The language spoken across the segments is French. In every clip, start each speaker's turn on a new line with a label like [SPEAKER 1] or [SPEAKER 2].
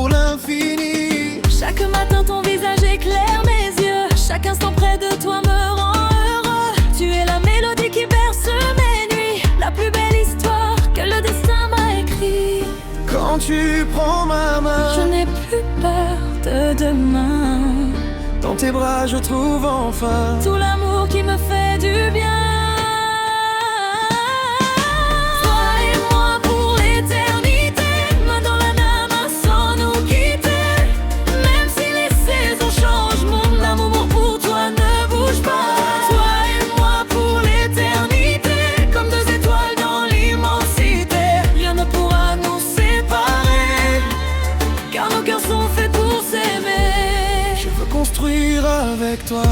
[SPEAKER 1] pour l'infini.
[SPEAKER 2] Chaque matin ton visage éclaire mes yeux. Chaque instant près de toi me rend heureux. Tu es la mélodie qui berce mes nuits, la plus belle histoire que le destin m'a écrit.
[SPEAKER 1] Quand tu prends ma main,
[SPEAKER 2] je n'ai plus peur de demain.
[SPEAKER 1] Dans tes bras je trouve enfin
[SPEAKER 2] tout l'amour qui me fait du bien.
[SPEAKER 1] Avec toi,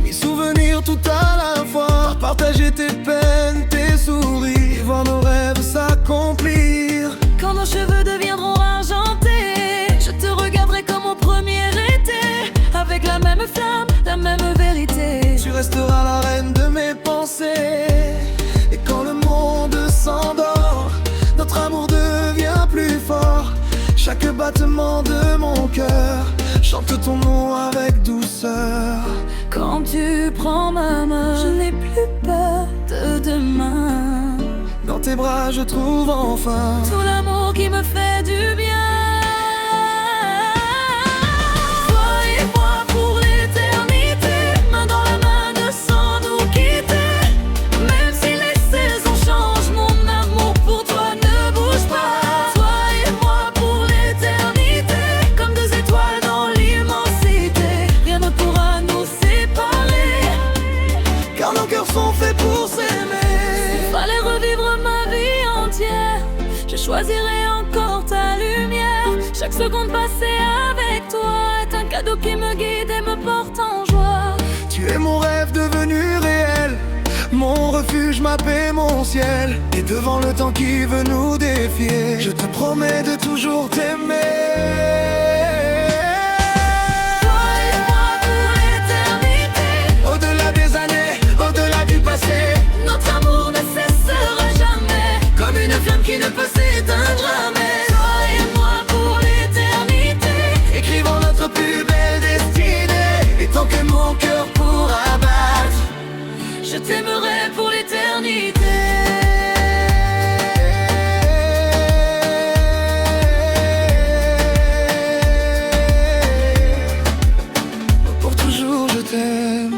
[SPEAKER 1] mes souvenirs tout à la fois, partager tes peines, tes sourires, et voir nos rêves s'accomplir.
[SPEAKER 2] Quand nos cheveux deviendront argentés, je te regarderai comme au premier été, avec la même flamme, la même vérité.
[SPEAKER 1] Tu resteras la reine de mes pensées. Et quand le monde s'endort, notre amour devient plus fort. Chaque battement de mon cœur chante ton nom avec douceur.
[SPEAKER 2] Quand tu prends ma main, je n'ai plus peur de demain.
[SPEAKER 1] Dans tes bras je trouve enfin
[SPEAKER 2] tout l'amour qui me fait du bien. Je choisirai encore ta lumière. Chaque seconde passée avec toi est un cadeau qui me guide et me porte en joie.
[SPEAKER 1] Tu es mon rêve devenu réel, mon refuge, ma paix, mon ciel. Et devant le temps qui veut nous défier, je te promets de toujours t'aimer.
[SPEAKER 2] Qui ne peut s'éteindre jamais. Toi et moi pour l'éternité,
[SPEAKER 1] écrivons notre plus belle destinée. Et tant que mon cœur pourra battre,
[SPEAKER 2] je t'aimerai pour l'éternité.
[SPEAKER 1] Pour toujours je t'aime.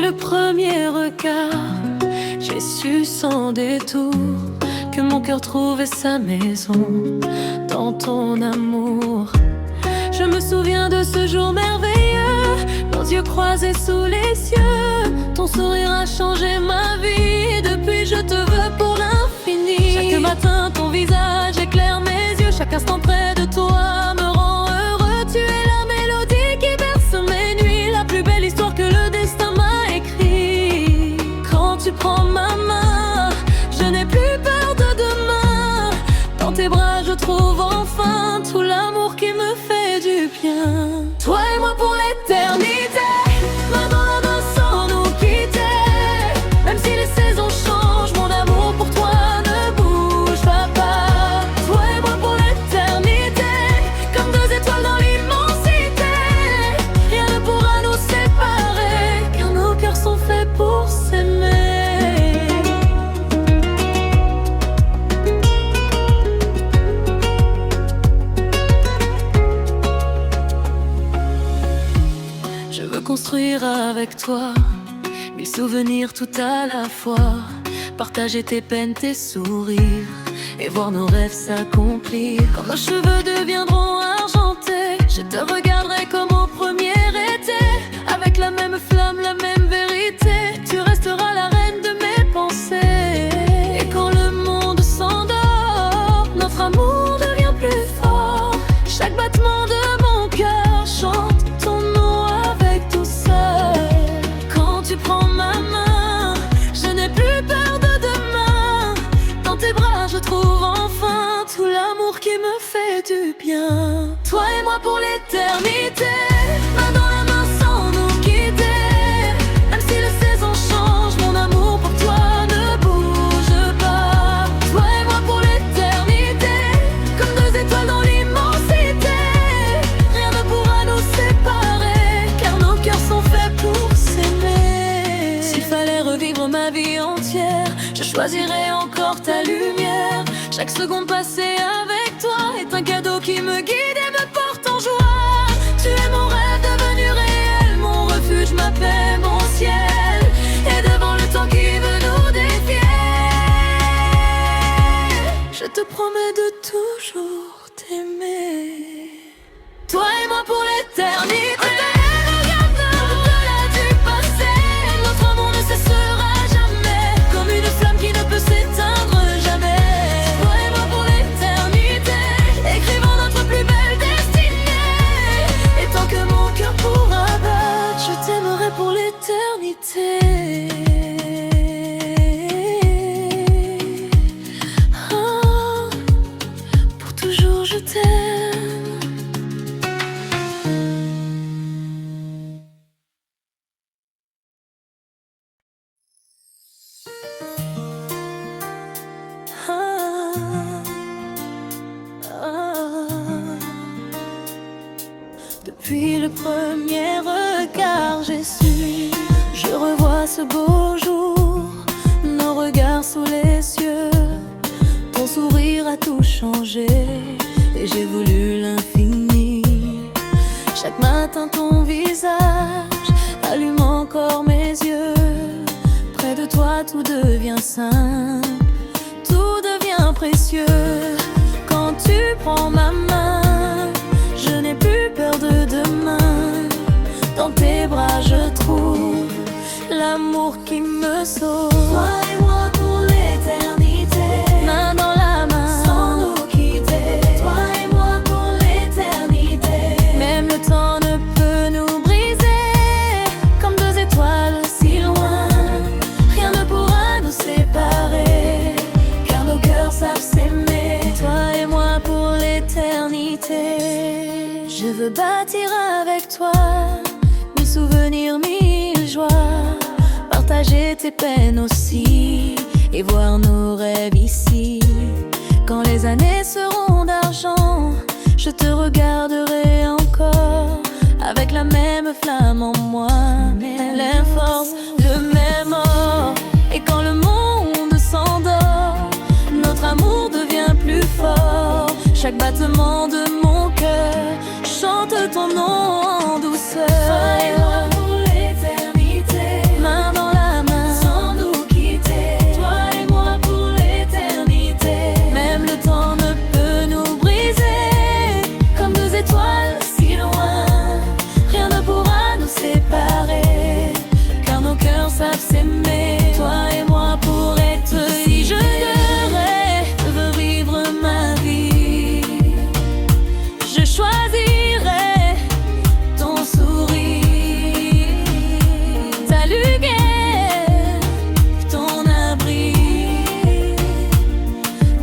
[SPEAKER 2] Le premier regard, j'ai su sans détour que mon cœur trouvait sa maison dans ton amour. Je me souviens de ce jour merveilleux, nos yeux croisés sous les cieux. Ton sourire a changé ma vie, depuis je te veux pour l'infini. Chaque matin ton visage éclaire mes yeux, chaque instant près de toi me rend heureux. Tu es la mélodie qui berce mes nuits, la plus belle histoire que le destin m'a. Tu prends ma main, je n'ai plus peur de demain. Dans tes bras je trouve enfin tout l'amour qui me fait du bien. Toi et moi pour l'éternité, main dans la main sans nous quitter. Même si les saisons changent, mon amour pour toi ne bougera pas. Toi et moi pour l'éternité, comme deux étoiles dans l'immensité. Rien ne pourra nous séparer, car nos cœurs sont faits pour s'aimer. Construire avec toi 1000 souvenirs tout à la fois, partager tes peines, tes sourires et voir nos rêves s'accomplir. Quand nos cheveux deviendront argentés, je te regarderai comme au premier été, avec la même flamme, la même vérité. Tu resteras la reine de mes pensées. Et quand le monde s'endort, notre amour devient plus fort. Chaque battement de mon cœur chante ton toi et moi pour l'éternité, main dans la main sans nous quitter. Même si les saisons changent, mon amour pour toi ne bouge pas. Toi et moi pour l'éternité, comme deux étoiles dans l'immensité. Rien ne pourra nous séparer, car nos cœurs sont faits pour s'aimer. S'il fallait revivre ma vie entière, je choisirais encore ta lumière. Chaque seconde passée avec toi est un cadeau qui me guide et me porte en joie. Tu es mon rêve devenu réel, mon refuge, ma paix, mon ciel. Et devant le temps qui veut nous défier, je te promets de toujours t'aimer. Toi et moi pour l'éternité. Au-delà du passé, notre amour ne cessera jamais, comme une flamme qui ne peut s'éteindre jamais. Toi et moi pour l'éternité, écrivant notre plus belle destinée. Et tant que mon cœur pourra battre, je t'aimerai pour l'éternité. Ah, pour toujours je t'aime. Depuis le premier regard, j'ai su, je revois ce beau jour, nos regards sous les cieux. Ton sourire a tout changé et j'ai voulu l'infini. Chaque matin ton visage allume encore mes yeux. Près de toi tout devient simple, tout devient précieux. Quand tu prends ma main, je n'ai plus peur de demain. Dans tes bras je trouve l'amour qui me sauve. Toi et moi pour l'éternité, main dans la main, sans nous quitter. Toi et moi pour l'éternité, même le temps ne peut nous briser. Comme deux étoiles si loin, rien ne pourra nous séparer, car nos cœurs savent s'aimer. Toi et moi pour l'éternité. Je veux bâtir avec toi mille souvenirs, mille joies, partager tes peines aussi et voir nos rêves ici. Quand les années seront d'argent, je te regarderai encore avec la même flamme en moi, la même force, le même or. Et quand le monde s'endort, notre amour devient plus fort. Chaque battement de mon cœur chante ton nom en douceur. Toi et moi pour l'éternité, main dans la main, sans nous quitter. Toi et moi pour l'éternité, même le temps ne peut nous briser. Comme deux étoiles si loin, rien ne pourra nous séparer, car nos cœurs savent s'aimer. Toi et moi pour être si je devrais revivre ma vie, je choisirais ton sourire, ta lumière, ton abri,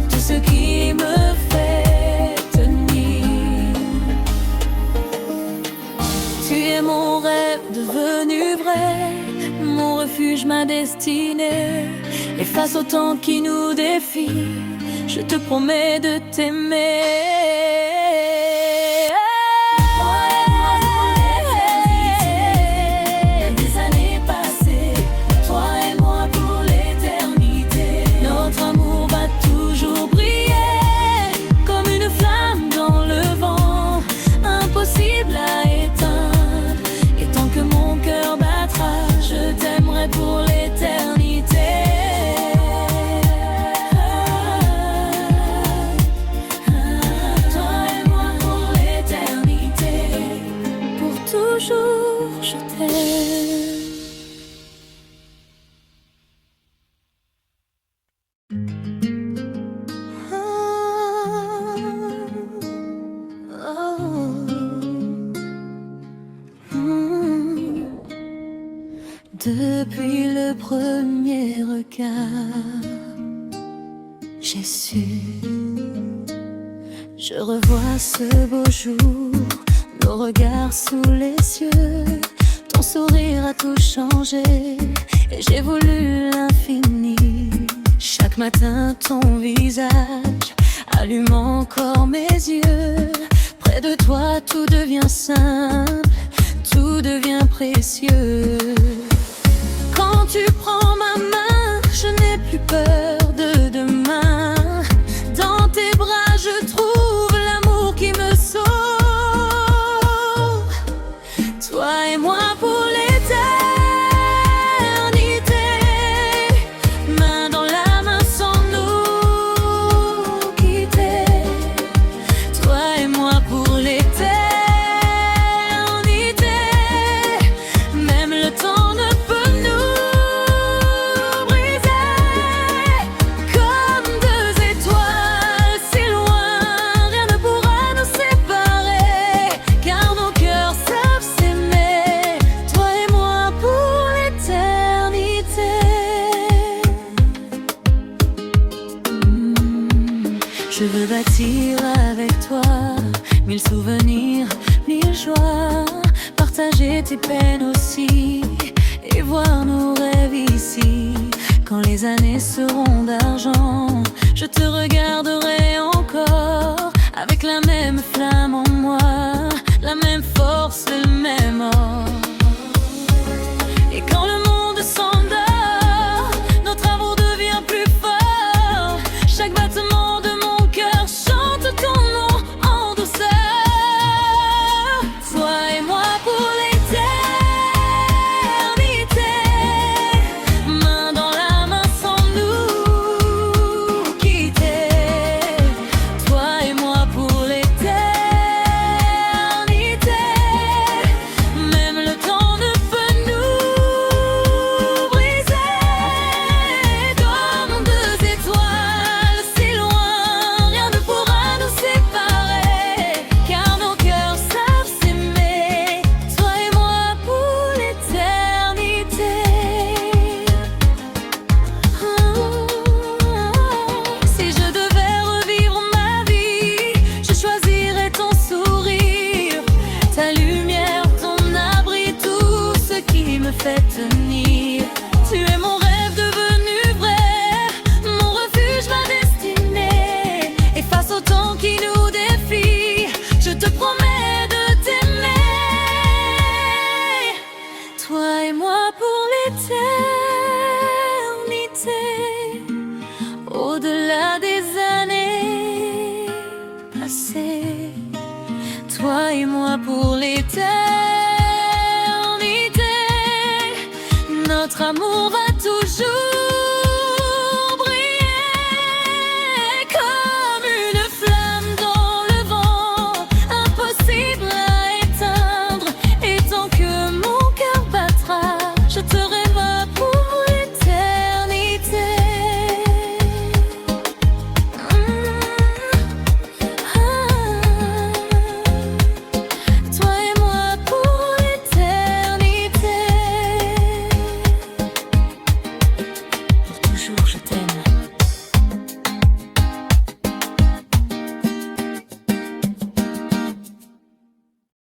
[SPEAKER 2] tout ce qui me fait tenir. Tu es mon rêve devenu vrai, mon refuge, ma destinée. Et face au temps qui nous défie, je te promets de t'aimer. Pour l'éternité, toi et moi pour l'éternité, pour toujours je t'aime. Depuis le premier regard, j'ai su, Je revois ce beau jour, nos regards sous les cieux. Ton sourire a tout changé et j'ai voulu l'infini. Chaque matin ton visage allume encore mes yeux. Près de toi tout devient simple, tout devient précieux. Quand tu prends ma main, je n'ai plus peur de demain. Dans tes bras je trouve l'amour qui me sauve. Toi et moi pour l'éternité, main dans la main sans nous quitter. Toi et moi pour l'éternité, même le temps ne peut nous briser. Comme deux étoiles si loin, rien ne pourra nous séparer, car nos cœurs savent s'aimer. Toi et moi pour l'éternité. Je veux bâtir avec toi mille souvenirs, mille joies, partager tes peines aussi et voir nos rêves ici. Quand les années seront d'argent, je te regarderai encore avec la même flamme en moi, la même force, le même or. Et quand le monde s'endort, notre amour devient plus fort. Chaque battement de mon cœur chante ton nom en douceur. Toi et moi pour l'éternité, main dans la main sans nous quitter. Toi et moi pour l'éternité, même le temps ne peut nous briser. Comme deux étoiles si loin, rien ne pourra nous séparer, car nos cœurs savent s'aimer. Toi et moi pour l'éternité. Si je devais revivre ma vie, je choisirais ton sourire, ta lumière, ton abri, tout ce qui me fait tenir. Tu es mon rêve devenu vrai, mon refuge, ma destinée. Et face au temps qui nous défie, je te promets de t'aimer. Toi et moi pour l'éternité, au-delà des années passées. Toi et moi pour l'éternité, notre amour va